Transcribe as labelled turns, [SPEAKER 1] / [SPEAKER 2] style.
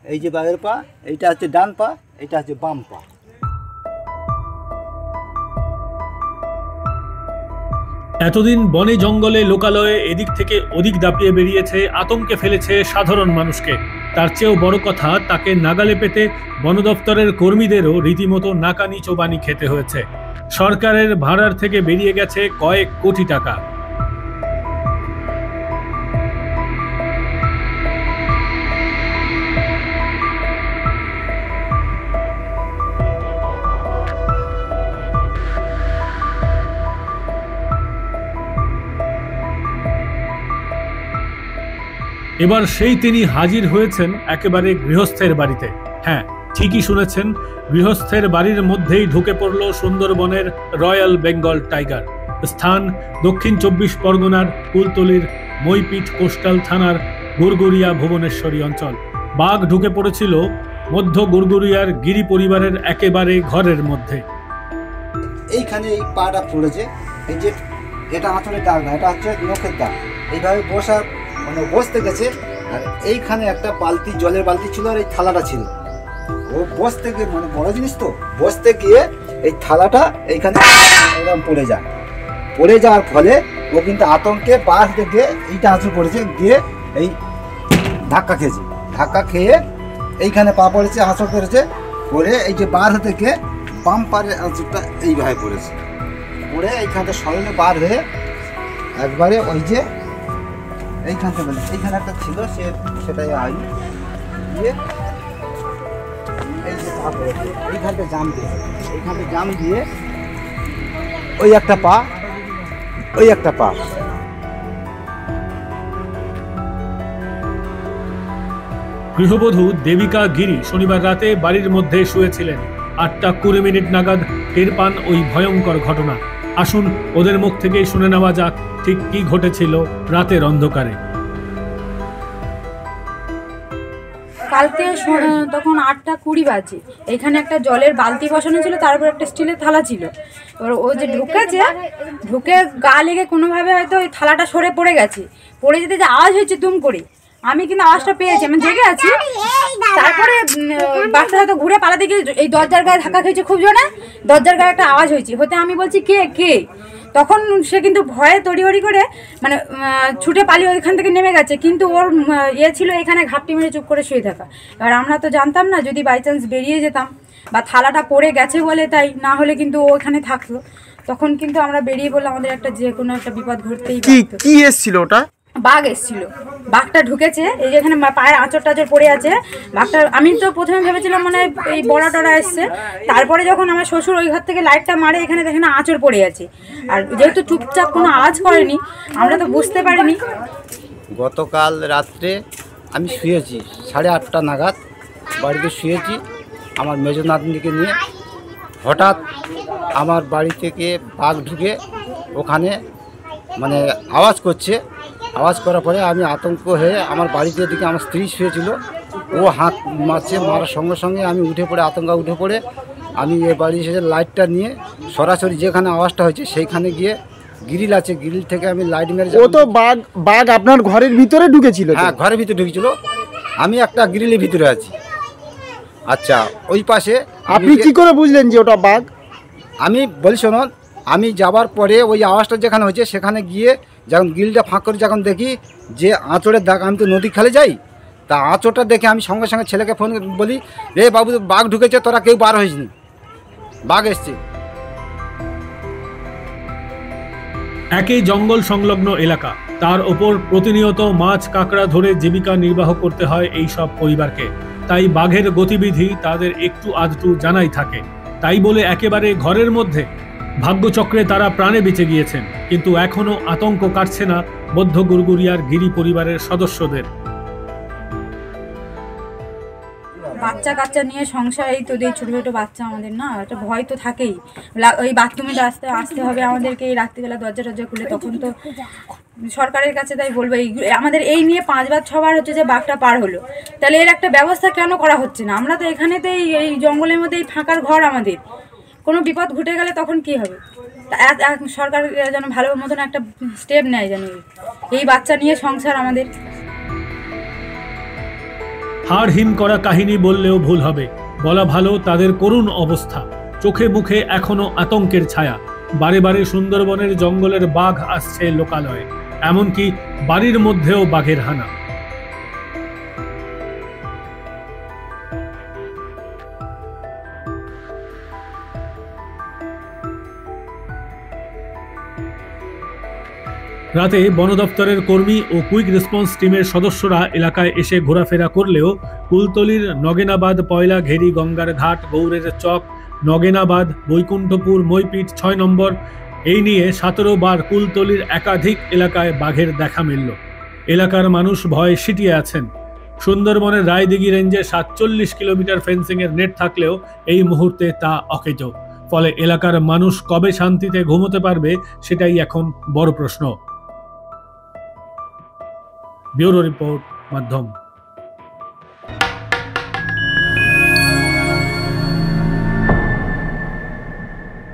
[SPEAKER 1] এই যে বাঘের পা, এইটা হচ্ছে ডান পা, এটা হচ্ছে বাম পা।
[SPEAKER 2] এতদিন বনে জঙ্গলে লোকালয়ে এদিক থেকে ওদিক দাপিয়ে বেরিয়েছে, আতঙ্কে ফেলেছে সাধারণ মানুষকে। তার চেয়েও বড় কথা, তাকে নাগালে পেতে বন দপ্তরের কর্মীদেরও রীতিমতো নাকানি চোবানি খেতে হয়েছে। সরকারের ভাড়ার থেকে বেরিয়ে গেছে কয়েক কোটি টাকা। এবার সেই তিনি হাজির হয়েছেন একেবারে গৃহস্থের বাড়িতে। হ্যাঁ, ঠিকই শুনেছেন, গৃহস্থের বাড়ির মধ্যেই ঢুকে পড়ল সুন্দরবনের রয়্যাল বেঙ্গল টাইগার। স্থান দক্ষিণ 24 পরগনার কুলতলির মইপিঠ কোস্টাল থানার গুরগুরিয়া ভুবনেশ্বরী অঞ্চল। বাঘ ঢুকে পড়েছিল মধ্য গুরগুরিয়ার গিরি পরিবারের একেবারে ঘরের মধ্যে।
[SPEAKER 1] এইখানে এই পাটা পড়েছে, এই যে এটা আঁচলের দাগ না, এটা হচ্ছে নখের দাগ। এইভাবে বসার মানে বসতে গেছে, আর এইখানে একটা বালতি, জলের বালতি ছিল, আর এই থালাটা ছিল। ও বসতে গিয়ে, মানে বড় জিনিস তো, বসতে গিয়ে এই থালাটা এইখানে এরকম পড়ে যায়। পড়ে যাওয়ার ফলে ও কিন্তু আতঙ্কে বার হতে গিয়ে এইটা আঁচড় পড়েছে, গিয়ে এই ধাক্কা খেয়েছে। ধাক্কা খেয়ে এইখানে পা পড়েছে, আঁচড় পড়েছে, পড়ে এই যে বার হতে গিয়ে বাম পাড়ের আঁচড়টা এইভাবে পড়েছে। পড়ে এইখানটা সরলে বার হয়ে একবারে ওই যে এইখান থেকে, এইখানে একটা ছিল, সেটাই হয়নি, দিয়ে এই যে পা পড়েছে, এইখানটা জাম দিয়ে, এইখানটা জাম দিয়ে ওই একটা পা, ওই একটা পা।
[SPEAKER 2] গৃহবধূ দেবিকা গিরি শনিবার রাতে বাড়ির মধ্যে শুয়েছিলেন। 8টা 20 মিনিট নাগাদ টের পান ওই ভয়ঙ্কর ঘটনা। আসুন ওদের মুখ থেকেই শুনে নেওয়া যাক ঠিক কি ঘটেছিল রাতের অন্ধকারে।
[SPEAKER 3] কালকে তখন 8টা 20 বাজে, এখানে একটা জলের বালতি বসানো ছিল, তার উপর একটা স্টিলের থালা ছিল। এবার ও যে ঢুকে গা লেগে কোনোভাবে হয়তো ওই থালাটা সরে পড়ে গেছে। পড়ে যেতে যে আওয়াজ হয়েছে তুম করে, আমি কিন্তু আওয়াজটা পেয়েছি, আমি জেগে আছি। তারপরে বাচ্চা হয়তো ঘুরে পালাতে গিয়ে এই দরজার গায়ে ধাক্কা খেয়েছে খুব জোরে, দরজার গায়ে একটা আওয়াজ হয়েছে, হতে আমি বলছি কে কে, তখন সে কিন্তু ভয়ে তড়িঘড়ি করে মানে ছুটে পালিয়ে ওইখান থেকে নেমে গেছে। কিন্তু ওর ছিল এখানে ঘাপটি মেরে চুপ করে শুয়ে থাকা। এবার আমরা তো জানতাম না, যদি বাই চান্স বেরিয়ে যেতাম বা থালাটা পড়ে গেছে বলে তাই, না হলে কিন্তু ও ওখানে থাকতো। তখন কিন্তু আমরা বেরিয়ে বললে আমাদের একটা যে কোনো একটা বিপদ ঘটতেই পারতো।
[SPEAKER 4] কি এসেছিল ওটা?
[SPEAKER 3] বাঘ এসেছিল, বাঘটা ঢুকেছে, এই যে এখানে পায়ের আঁচড় টাচড় পড়ে আছে বাঘটা। আমি তো প্রথমে ভেবেছিলাম মানে এই বড়া টড়া এসছে। তারপরে যখন আমার শ্বশুর ওই ঘর থেকে লাইটটা মারে, এখানে দেখে না আঁচড় পড়ে আছে, আর যেহেতু চুপচাপ কোনো আওয়াজ করেনি, আমরা তো বুঝতে পারিনি।
[SPEAKER 1] গতকাল রাত্রে আমি শুয়েছি 8:30টা নাগাদ, বাড়িতে শুয়েছি আমার মেজ নাতনিকে নিয়ে। হঠাৎ আমার বাড়ি থেকে বাঘ ঢুকে ওখানে মানে আওয়াজ করছে। আওয়াজ করার পরে আমি আতঙ্ক হয়ে আমার বাড়িতে দিকে আমার স্ত্রী শুয়েছিল, ও হাত মারছে, মারার সঙ্গে সঙ্গে আমি উঠে পড়ে আমি এ বাড়ি এসে লাইটটা নিয়ে সরাসরি যেখানে আওয়াজটা হয়েছে সেইখানে গিয়ে গ্রিল আছে, গ্রিল থেকে আমি লাইট মেরে।
[SPEAKER 4] ও তো বাঘ আপনার ঘরের ভিতরে ঢুকেছিল?
[SPEAKER 1] হ্যাঁ, ঘরের ভিতরে ঢুকেছিল, আমি একটা গ্রিলের ভিতরে আছি। আচ্ছা, ওই পাশে
[SPEAKER 4] আপনি কি করে বুঝলেন যে ওটা বাঘ?
[SPEAKER 1] আমি বলি শোনো, আমি যাবার পরে ওই আওয়াজটা যেখানে হয়েছে সেখানে গিয়ে যখন গ্রিলটা ফাঁক করে যখন দেখি যে আঁচড়ের দাগ, আমি তো নদী খালে যাই, তা আঁচড়টা দেখে আমি সঙ্গে সঙ্গে ছেলেকে ফোন বলি, রে বাবু বাঘ ঢুকেছে, তোরা কেউ বার হয়েছিনি, বাঘ এসছে।
[SPEAKER 2] একই জঙ্গল সংলগ্ন এলাকা, তার ওপর প্রতিনিয়ত মাছ কাঁকড়া ধরে জীবিকা নির্বাহ করতে হয় এই সব পরিবারকে। তাই বাঘের গতিবিধি তাদের একটু আধটু জানাই থাকে। তাই বলে একেবারে ঘরের মধ্যে ভাগ্যচক্রে তারা প্রাণে বেঁচে গিয়েছেন, কিন্তু এখনো আতঙ্ক কাটছে না মধ্য গুরগুরিয়ার গিরি পরিবারের সদস্যদের।
[SPEAKER 3] বাচ্চা কাচ্চা নিয়ে সংসার, এই তো ছোটো ছোটো বাচ্চা, আমাদের না একটা ভয় তো থাকেই। ওই বাথরুমে আসতে হবে আমাদেরকে এই রাত্রিবেলা, দরজা টরজা খুলে। তখন তো সরকারের কাছে তাই বলবো, এই আমাদের এই নিয়ে 5 বার 6 বার হচ্ছে যে বাঘটা পার হলো, তাহলে এর একটা ব্যবস্থা কেন করা হচ্ছে না? আমরা তো এখানেতেই এই জঙ্গলের মধ্যে এই ফাঁকার ঘর, আমাদের কোনো বিপদ ঘটে গেলে তখন কি হবে? সরকার যেন ভালো মতন একটা স্টেপ নেয়, যেন এই বাচ্চা নিয়ে সংসার আমাদের।
[SPEAKER 2] হাড় হিম করা কাহিনী বললেও ভুল হবে, বলা ভালো তাদের করুণ অবস্থা। চোখে মুখে এখনো আতঙ্কের ছায়া। বারে বারে সুন্দরবনের জঙ্গলের বাঘ আসছে লোকালয়ে, এমনকি বাড়ির মধ্যেও বাঘের হানা। রাতে বন দপ্তরের কর্মী ও কুইক রেসপন্স টিমের সদস্যরা এলাকায় এসে ঘোরাফেরা করলেও কুলতলির নগেনাবাদ, পয়লা ঘেরি, গঙ্গার ঘাট, গৌরের চক, নগেনাবাদ, বৈকুণ্ঠপুর, মইপিঠ ৬ নম্বর এই নিয়ে ১৭ বার কুলতলির একাধিক এলাকায় বাঘের দেখা মিলল। এলাকার মানুষ ভয়ে সিটিয়ে আছেন। সুন্দরবনের রায়দিঘি রেঞ্জে ৪৭ কিলোমিটার ফেন্সিংয়ের নেট থাকলেও এই মুহূর্তে তা অকেজো। ফলে এলাকার মানুষ কবে শান্তিতে ঘুমোতে পারবে সেটাই এখন বড় প্রশ্ন। ব্যুরো রিপোর্ট, মাধ্যম।